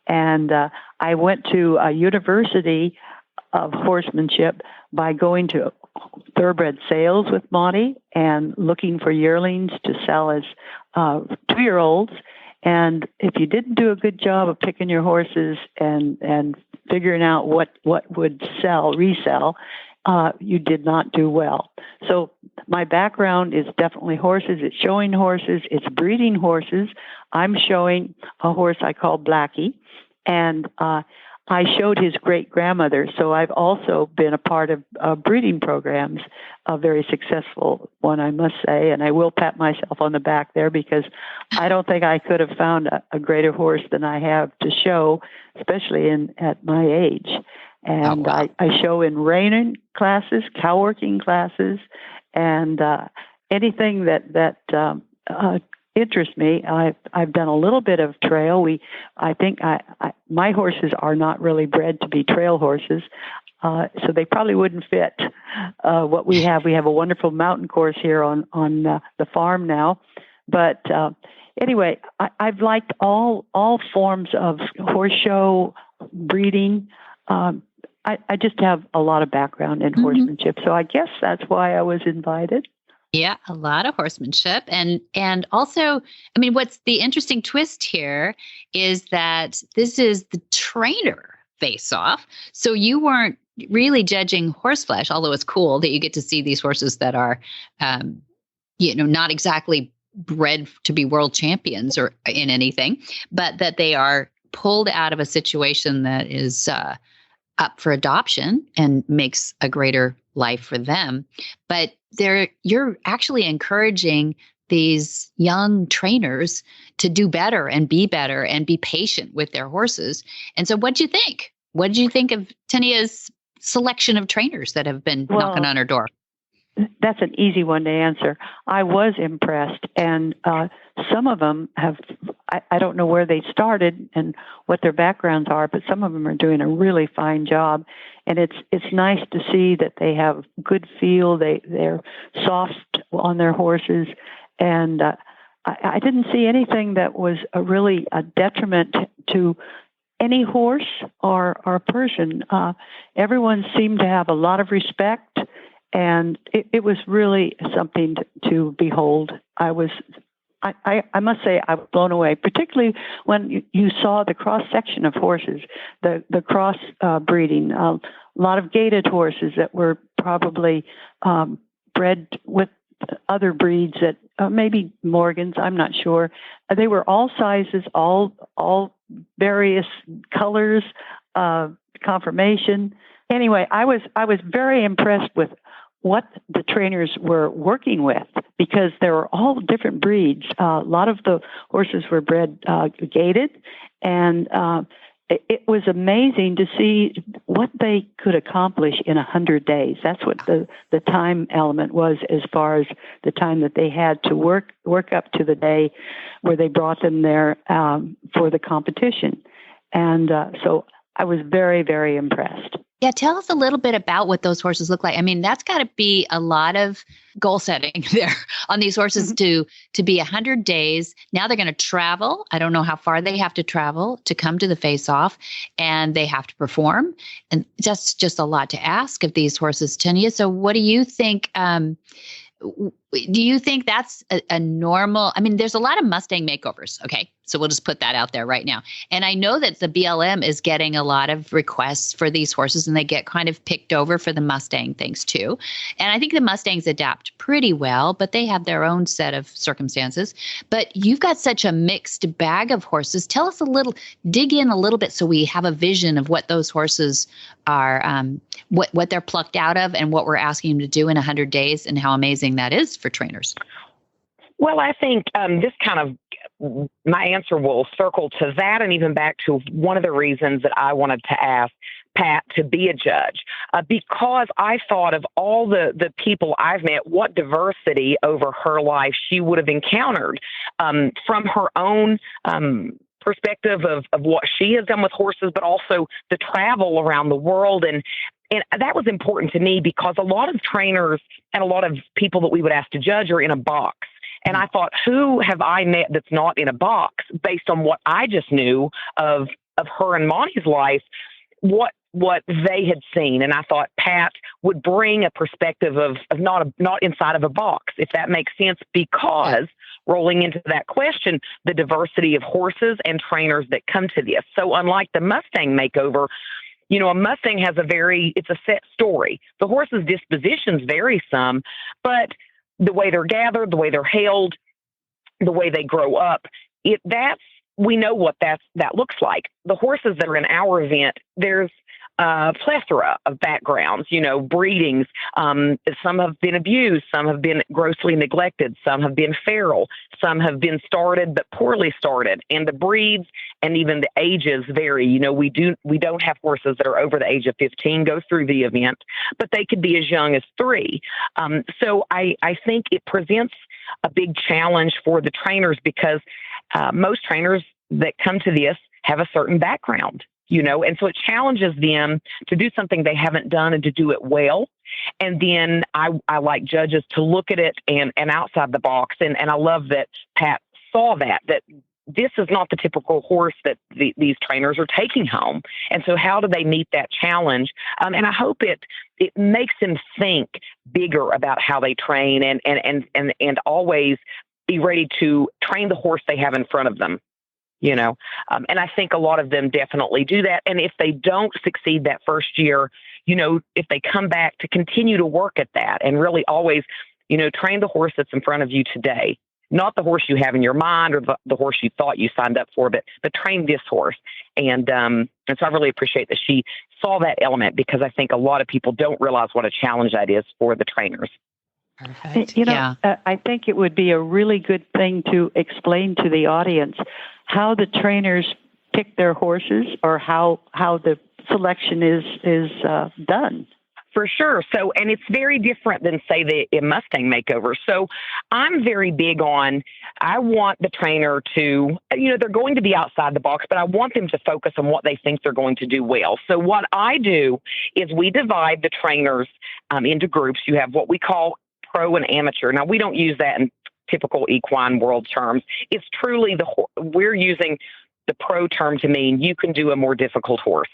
And I went to a university of horsemanship by going to thoroughbred sales with Monty and looking for yearlings to sell as 2-year-olds. And if you didn't do a good job of picking your horses and figuring out what would resell, you did not do well. So my background is definitely horses. It's showing horses. It's breeding horses. I'm showing a horse I call Blackie, and I showed his great-grandmother. So I've also been a part of breeding programs, a very successful one, I must say. And I will pat myself on the back there because I don't think I could have found a greater horse than I have to show, especially at my age. And I show in reining classes, cow working classes, and anything that interests me. I've done a little bit of trail. I think my horses are not really bred to be trail horses, so they probably wouldn't fit what we have. We have a wonderful mountain course here on the farm now, but anyway, I've liked all forms of horse show breeding. I just have a lot of background in horsemanship, so I guess that's why I was invited. Yeah, a lot of horsemanship. And also, I mean, what's the interesting twist here is that this is the trainer face off. So you weren't really judging horse flesh, although it's cool that you get to see these horses that are, not exactly bred to be world champions or in anything, but that they are pulled out of a situation that is up for adoption and makes a greater life for them. But you're actually encouraging these young trainers to do better and be patient with their horses. And so what do you think? What did you think of Tinia's selection of trainers that have been knocking on her door? That's an easy one to answer. I was impressed, and some of them I don't know where they started and what their backgrounds are, but some of them are doing a really fine job. And it's nice to see that they have good feel. They're soft on their horses, and I didn't see anything that was really a detriment to any horse or person. Everyone seemed to have a lot of respect. And it was really something to behold. I must say I was blown away, particularly when you saw the cross-section of horses, the cross breeding, a lot of gaited horses that were probably bred with other breeds that maybe Morgans, I'm not sure. They were all sizes, all various colors, conformation. Anyway, I was very impressed with what the trainers were working with because there were all different breeds. A lot of the horses were bred gaited, and it was amazing to see what they could accomplish in 100 days. That's what the time element was, as far as the time that they had to work up to the day where they brought them there for the competition. And so I was very, very impressed. Yeah, tell us a little bit about what those horses look like. I mean, that's got to be a lot of goal setting there on these horses to be 100 days. Now they're going to travel. I don't know how far they have to travel to come to the face-off, and they have to perform. And that's just a lot to ask of these horses, Tinia. So what do you think? Do you think that's a normal? I mean, there's a lot of Mustang makeovers. Okay. So we'll just put that out there right now. And I know that the BLM is getting a lot of requests for these horses, and they get kind of picked over for the Mustang things too. And I think the Mustangs adapt pretty well, but they have their own set of circumstances. But you've got such a mixed bag of horses. Tell us dig in a little bit so we have a vision of what those horses are, what they're plucked out of and what we're asking them to do in 100 days and how amazing that is for trainers. Well, I think this kind of, my answer will circle to that and even back to one of the reasons that I wanted to ask Pat to be a judge, because I thought of all the people I've met, what diversity over her life she would have encountered from her own perspective of what she has done with horses, but also the travel around the world. And that was important to me because a lot of trainers and a lot of people that we would ask to judge are in a box. And I thought, who have I met that's not in a box based on what I just knew of her and Monty's life, what they had seen. And I thought Pat would bring a perspective of not inside of a box, if that makes sense, because rolling into that question, the diversity of horses and trainers that come to this. So unlike the Mustang makeover, a Mustang has it's a set story. The horse's dispositions vary some, but the way they're gathered, the way they're held, the way they grow up, we know what that looks like. The horses that are in our event, there's a plethora of backgrounds, breedings. Some have been abused, some have been grossly neglected, some have been feral, some have been started but poorly started, and the breeds and even the ages vary. We don't have horses that are over the age of 15 go through the event, but they could be as young as 3. So I think it presents a big challenge for the trainers because most trainers that come to this have a certain background. And so it challenges them to do something they haven't done and to do it well. And then I like judges to look at it and outside the box. And I love that Pat saw that this is not the typical horse that these trainers are taking home. And so how do they meet that challenge? And I hope it makes them think bigger about how they train and always be ready to train the horse they have in front of them. And I think a lot of them definitely do that. And if they don't succeed that first year, if they come back to continue to work at that and really always, train the horse that's in front of you today, not the horse you have in your mind or the horse you thought you signed up for, but train this horse. And so I really appreciate that she saw that element because I think a lot of people don't realize what a challenge that is for the trainers. Perfect. I think it would be a really good thing to explain to the audience how the trainers pick their horses or how the selection is done. For sure. So, and it's very different than, say, the Mustang makeover. So I'm very big on, I want the trainer to, they're going to be outside the box, but I want them to focus on what they think they're going to do well. So what I do is we divide the trainers into groups. You have what we call pro and amateur. Now, we don't use that in typical equine world terms. It's truly we're using the pro term to mean you can do a more difficult horse,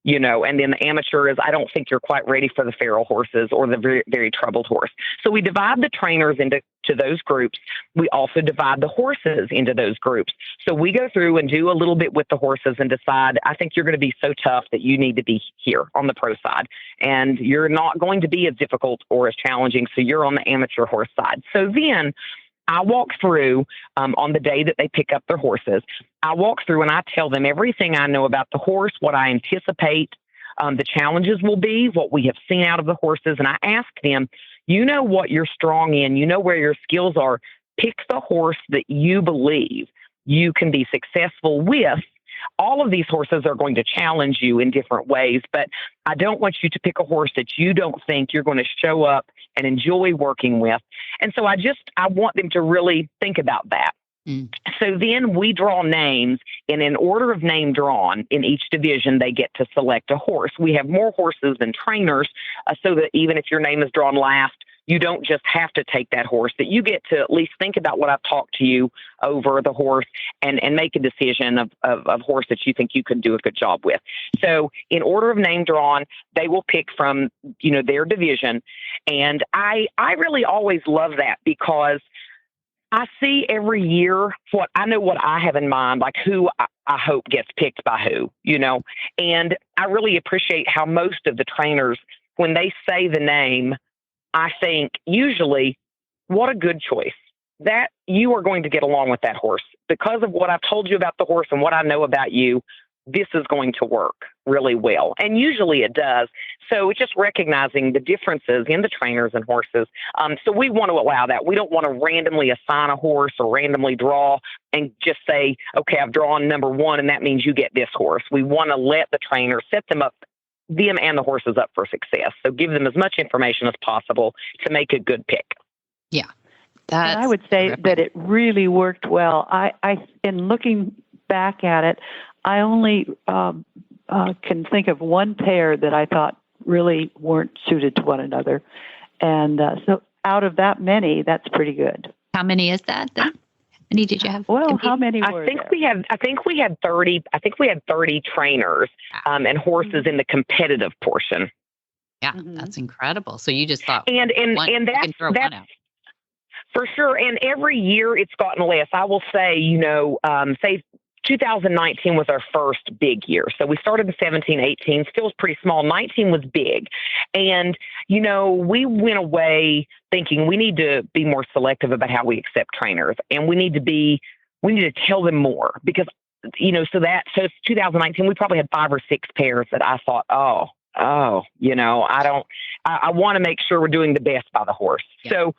and then the amateur is, I don't think you're quite ready for the feral horses or the very, very troubled horse. So we divide the trainers into those groups. We also divide the horses into those groups. So we go through and do a little bit with the horses and decide, I think you're going to be so tough that you need to be here on the pro side. And you're not going to be as difficult or as challenging. So you're on the amateur horse side. So then I walk through on the day that they pick up their horses. I walk through and I tell them everything I know about the horse, what I anticipate the challenges will be, what we have seen out of the horses. And I ask them, what you're strong in, where your skills are. Pick the horse that you believe you can be successful with. All of these horses are going to challenge you in different ways, but I don't want you to pick a horse that you don't think you're going to show up and enjoy working with. And so I want them to really think about that. So then we draw names, and in order of name drawn in each division, they get to select a horse. We have more horses than trainers, so that even if your name is drawn last, you don't just have to take that horse, that you get to at least think about what I've talked to you over the horse and make a decision of horse that you think you can do a good job with. So in order of name drawn, they will pick from, their division. And I really always love that because I see every year what I have in mind, like who I hope gets picked by who, and I really appreciate how most of the trainers, when they say the name, I think usually, what a good choice, that you are going to get along with that horse because of what I've told you about the horse and what I know about you. This is going to work really well. And usually it does. So it's just recognizing the differences in the trainers and horses. So we want to allow that. We don't want to randomly assign a horse or randomly draw and just say, okay, I've drawn number 1 and that means you get this horse. We want to let the trainer set them and the horses up for success. So give them as much information as possible to make a good pick. Yeah. And I would say that it really worked well. I in looking back at it, I only can think of one pair that I thought really weren't suited to one another. And so out of that many, that's pretty good. How many is that then? How many did you have? Well, how many were there? I think we had 30. I think we had 30 trainers and horses in the competitive portion. Yeah, that's incredible. So you just thought, and that's one out. For sure. And every year it's gotten less. I will say, say 2019 was our first big year. So we started in 17, 18, still was pretty small. 19 was big. And, we went away thinking we need to be more selective about how we accept trainers. And we need to tell them more because, so it's 2019, we probably had 5 or 6 pairs that I thought, I want to make sure we're doing the best by the horse. Yeah. So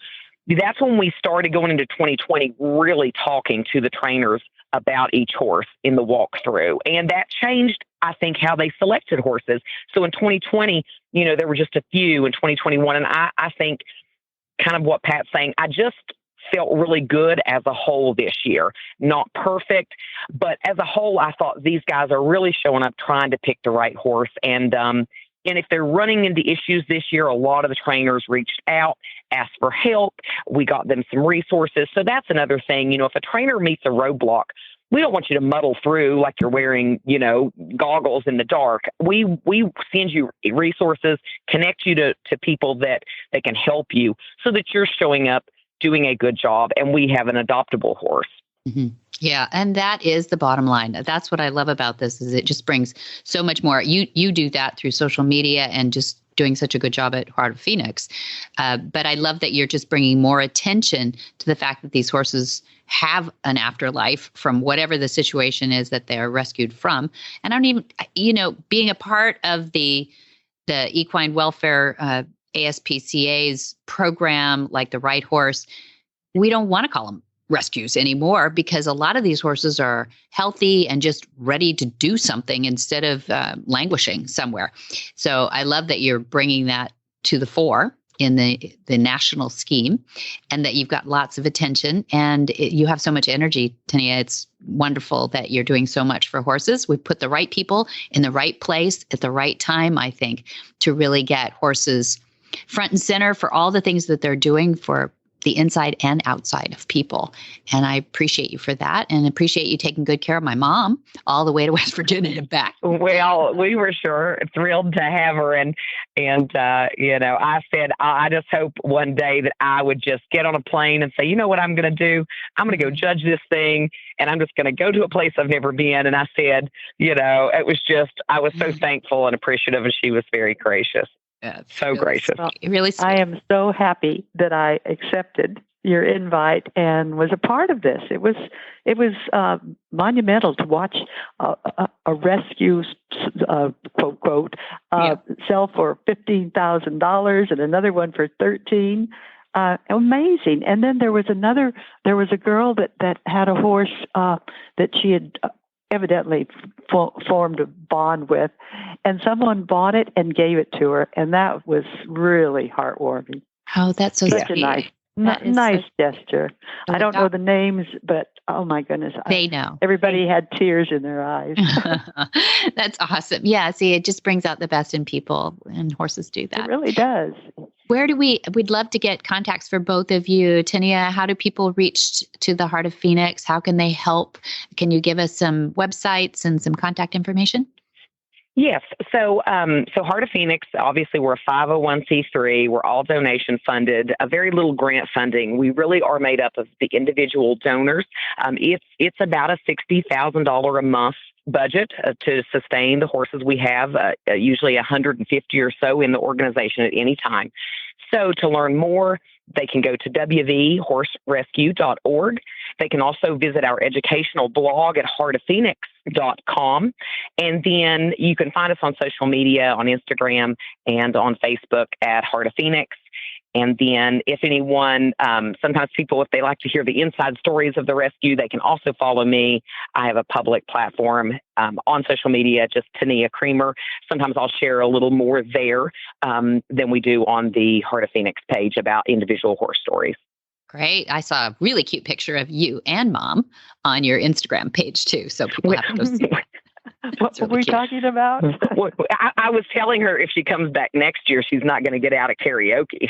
that's when we started going into 2020, really talking to the trainers about each horse in the walkthrough. And that changed, I think, how they selected horses. So in 2020, there were just a few. In 2021, and I think kind of what Pat's saying, I just felt really good as a whole this year. Not perfect, but as a whole, I thought these guys are really showing up trying to pick the right horse. And if they're running into issues this year, a lot of the trainers reached out, asked for help. We got them some resources. So that's another thing. If a trainer meets a roadblock, we don't want you to muddle through like you're wearing, goggles in the dark. We send you resources, connect you to people that can help you so that you're showing up, doing a good job, and we have an adoptable horse. Mm-hmm. Yeah. And that is the bottom line. That's what I love about this is it just brings so much more. You do that through social media and just doing such a good job at Heart of Phoenix. But I love that you're just bringing more attention to the fact that these horses have an afterlife from whatever the situation is that they're rescued from. And I don't even, being a part of the equine welfare ASPCA's program, like the Right Horse, we don't want to call them rescues anymore because a lot of these horses are healthy and just ready to do something instead of languishing somewhere. So I love that you're bringing that to the fore in the national scheme and that you've got lots of attention and you have so much energy, Tinia. It's wonderful that you're doing so much for horses. We put the right people in the right place at the right time, I think, to really get horses front and center for all the things that they're doing for the inside and outside of people. And I appreciate you for that and appreciate you taking good care of my mom all the way to West Virginia and back. Well, we were sure thrilled to have her. And I said, I just hope one day that I would just get on a plane and say, you know what I'm going to do? I'm going to go judge this thing and I'm just going to go to a place I've never been. And I said, it was just, I was so thankful and appreciative and she was very gracious. Yeah, so really gracious. Really sweet. I am so happy that I accepted your invite and was a part of this. It was monumental to watch a rescue quote sell for $15,000 and another one for $13,000. Amazing. And then there was a girl that had a horse that she had evidently formed a bond with, and someone bought it and gave it to her, and that was really heartwarming. Oh, that's so such sweet. a nice gesture. I don't know the names, but oh my goodness, they know. Everybody had tears in their eyes. That's awesome. Yeah, see, it just brings out the best in people, and horses do that. It really does. we'd love to get contacts for both of you. Tinia, how do people reach to the Heart of Phoenix? How can they help? Can you give us some websites and some contact information? Yes. So Heart of Phoenix, obviously we're a 501c3. We're all donation funded, a very little grant funding. We really are made up of the individual donors. It's about a $60,000 a month budget to sustain the horses we have, usually 150 or so in the organization at any time. So to learn more, they can go to wvhorserescue.org. They can also visit our educational blog at heartoffphoenix.com. And then you can find us on social media, on Instagram and on Facebook at Heart of Phoenix. And then if anyone, sometimes people, if they like to hear the inside stories of the rescue, they can also follow me. I have a public platform on social media, just Tinia Creamer. Sometimes I'll share a little more there than we do on the Heart of Phoenix page about individual horse stories. Great. I saw a really cute picture of you and Mom on your Instagram page too. So people have to go see it. What were we talking about? I was telling her if she comes back next year, she's not going to get out of karaoke.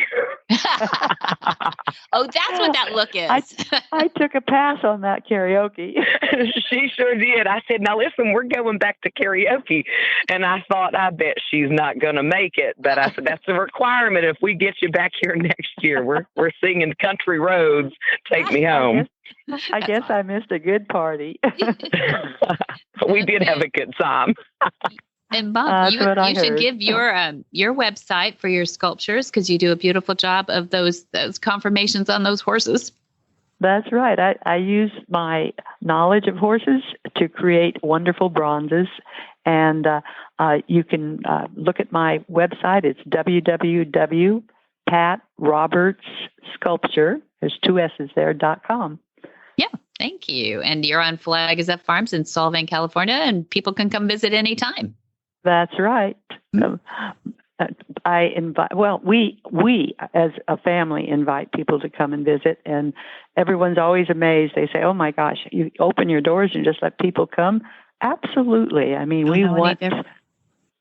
Oh, that's what that look is. I took a pass on that karaoke. She sure did. I said, now listen, we're going back to karaoke. And I thought, I bet she's not going to make it. But I said, that's a requirement. If we get you back here next year, we're singing Country Roads, Take Me Home. I guess I missed a good party. We did have a good time. And Bob, you should give your website for your sculptures, because you do a beautiful job of those conformations on those horses. That's right. I use my knowledge of horses to create wonderful bronzes. And you can look at my website. It's www.patrobertssculpture, there's 2 S's there, .com. Yeah, thank you. And you're on Flag is Up Farms in Solvang, California, and people can come visit anytime. That's right. I invite, we as a family invite people to come and visit, and everyone's always amazed. They say, oh my gosh, you open your doors and just let people come? Absolutely. I mean, we don't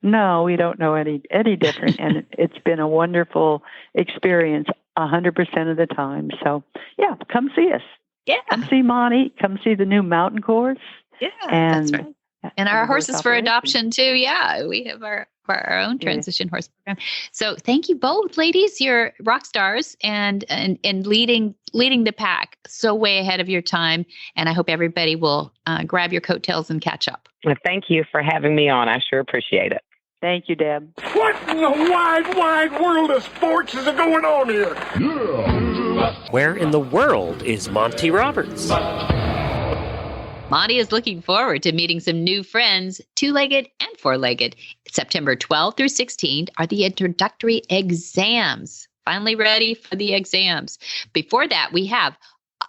know any different. And it's been a wonderful experience 100% of the time. So yeah, come see us. Yeah. Come see Monty. Come see the new mountain course. Yeah, that's right. And our horses for adoption too. Yeah, we have our own transition horse program. So thank you both, ladies. You're rock stars and leading the pack so way ahead of your time. And I hope everybody will grab your coattails and catch up. Well, thank you for having me on. I sure appreciate it. Thank you, Deb. What in the wide world of sports is going on here? Where in the world is Monty Roberts? Monty is looking forward to meeting some new friends, 2-legged and 4-legged. September 12th through 16th are the introductory exams. Finally ready for the exams. Before that, we have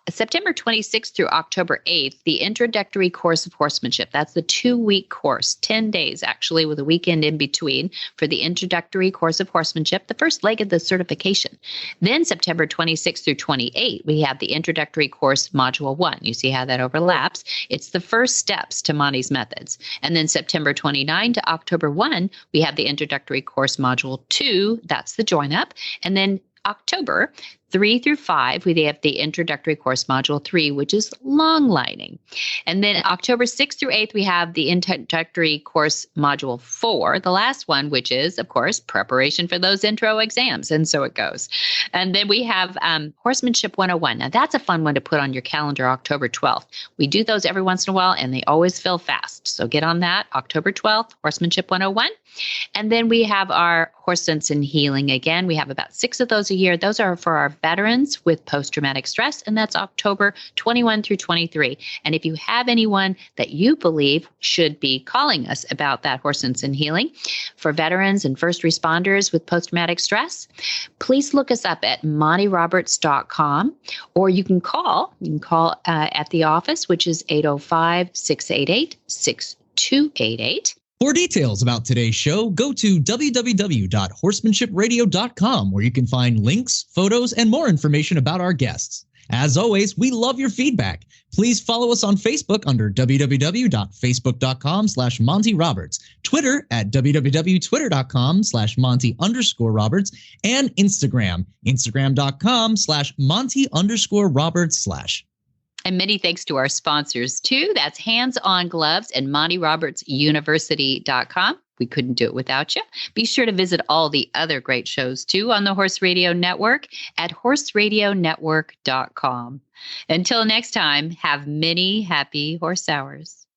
September 26th through October 8th, the introductory course of horsemanship. That's the 2-week course, 10 days actually, with a weekend in between for the introductory course of horsemanship, the first leg of the certification. Then September 26th through 28th, we have the introductory course module 1. You see how that overlaps? It's the first steps to Monty's methods. And then September 29 to October 1, we have the introductory course module 2. That's the join up. And then October 3 through 5, we have the introductory course module 3, which is long lining. And then October 6th through 8th, we have the introductory course module 4, the last one, which is, of course, preparation for those intro exams. And so it goes. And then we have Horsemanship 101. Now, that's a fun one to put on your calendar, October 12th. We do those every once in a while, and they always fill fast. So get on that, October 12th, Horsemanship 101. And then we have our Horse Sense and Healing. Again, we have about 6 of those a year. Those are for our veterans with post-traumatic stress, and that's October 21 through 23. And if you have anyone that you believe should be calling us about that Horse Sense and Healing for veterans and first responders with post-traumatic stress, please look us up at montyroberts.com, or you can call at the office, which is 805-688-6288. For details about today's show, go to www.horsemanshipradio.com, where you can find links, photos, and more information about our guests. As always, we love your feedback. Please follow us on Facebook under www.facebook.com/Monty Roberts, Twitter at www.twitter.com/Monty_Roberts, and Instagram, Instagram.com/Monty_Roberts/. And many thanks to our sponsors, too. That's Hands On Gloves and MontyRobertsUniversity.com. We couldn't do it without you. Be sure to visit all the other great shows, too, on the Horse Radio Network at horseradionetwork.com. Until next time, have many happy horse hours.